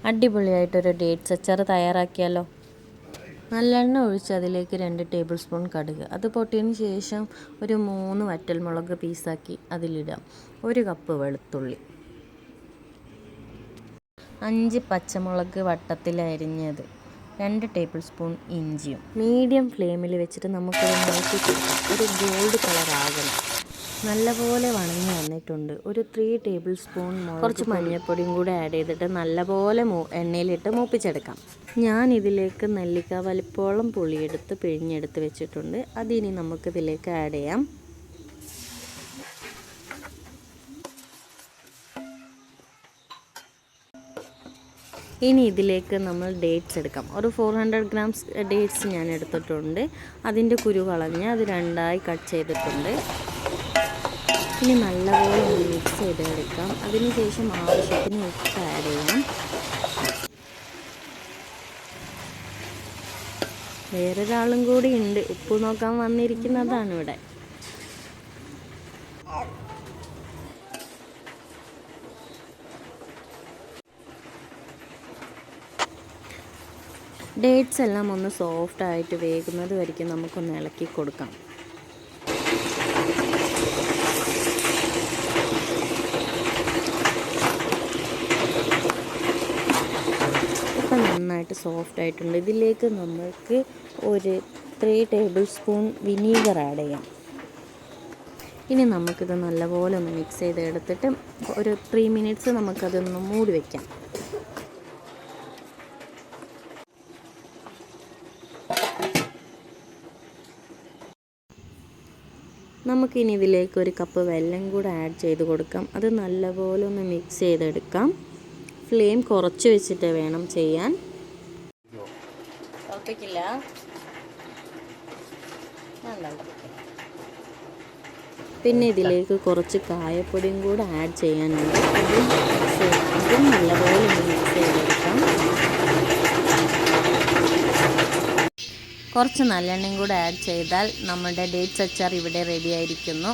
അടിപൊളിയായിട്ടൊരു dates അച്ചാർ തയ്യാറാക്കിയാലോ. നല്ലെണ്ണ ഒഴിച്ച് അതിലേക്ക് 2 ടേബിൾ സ്പൂൺ കടുക്, അത് പൊട്ടിയതിന് ശേഷം ഒരു 3 വറ്റൽമുളക് പീസാക്കി അതിലിടാം. 1 കപ്പ് വെളുത്തുള്ളി, 5 പച്ചമുളക് വട്ടത്തിൽ അരിഞ്ഞത്, 2 ടേബിൾ സ്പൂൺ ഇഞ്ചിയും. മീഡിയം ഫ്ലെയിമിൽ വെച്ചിട്ട് നമുക്കത് നോക്കി കൊടുക്കാം. ഒരു ഗോൾഡ് കളർ ആകണം. നല്ലപോലെ വണങ്ങി വന്നിട്ടുണ്ട്. ഒരു 3 ടേബിൾ സ്പൂൺ കുറച്ച് മഞ്ഞൾപ്പൊടിയും കൂടെ ആഡ് ചെയ്തിട്ട് നല്ലപോലെ എണ്ണയിലിട്ട് മൂപ്പിച്ചെടുക്കാം. ഞാൻ ഇതിലേക്ക് നെല്ലിക്ക വലിപ്പോളം പുളിയെടുത്ത് പിഴിഞ്ഞെടുത്ത് വെച്ചിട്ടുണ്ട്. അതിനി നമുക്കിതിലേക്ക് ആഡ് ചെയ്യാം. ഇനി ഇതിലേക്ക് നമ്മൾ ഡേറ്റ്സ് എടുക്കാം. ഒരു 400 ഗ്രാംസ് ഡേറ്റ്സ് ഞാൻ എടുത്തിട്ടുണ്ട്. അതിൻ്റെ കുരു കളഞ്ഞ് അത് 2ആയി കട്ട് ചെയ്തിട്ടുണ്ട്. ഇനി നല്ലപോലെ മിക്സ് ചെയ്തെടുക്കാം. അതിനുശേഷം ആവശ്യത്തിന് ഉപ്പ് ആഡ് ചെയ്യാം. വേറൊരാളും കൂടി ഉണ്ട് ഉപ്പ് നോക്കാൻ വന്നിരിക്കുന്നതാണ് ഇവിടെ. ഡേറ്റ്സ് എല്ലാം ഒന്ന് സോഫ്റ്റായിട്ട് വേകുന്നത് വരെയ്ക്കും നമുക്കൊന്ന് ഇളക്കി കൊടുക്കാം. ഇപ്പം നന്നായിട്ട് സോഫ്റ്റ് ആയിട്ടുണ്ട്. ഇതിലേക്ക് നമുക്ക് ഒരു 3 ടേബിൾ സ്പൂൺ വിനീഗർ ആഡ് ചെയ്യാം. ഇനി നമുക്കിത് നല്ലപോലെ ഒന്ന് മിക്സ് ചെയ്തെടുത്തിട്ട് ഒരു 3 മിനിറ്റ്സ് നമുക്കതൊന്ന് മൂടി വയ്ക്കാം. നമുക്കിനി ഇതിലേക്ക് 1 കപ്പ് വെള്ളം കൂടെ ആഡ് ചെയ്ത് കൊടുക്കാം. അത് നല്ലപോലെ ഒന്ന് മിക്സ് ചെയ്തെടുക്കാം. ഫ്ലെയിം കുറച്ച് വെച്ചിട്ട് വേണം ചെയ്യാൻ. പിന്നെ ഇതിലേക്ക് കുറച്ച് കായപ്പൊടിയും കൂടെ ആഡ് ചെയ്യാനുണ്ട്. അതും നല്ലപോലെ ഒന്ന് മിക്സ് ചെയ്തെടുക്കാം. കുറച്ച് നല്ലെണ്ണയും കൂടെ ആഡ് ചെയ്താൽ നമ്മുടെ ഡേറ്റ്സ് അച്ചാർ ഇവിടെ റെഡി ആയിരിക്കുന്നു.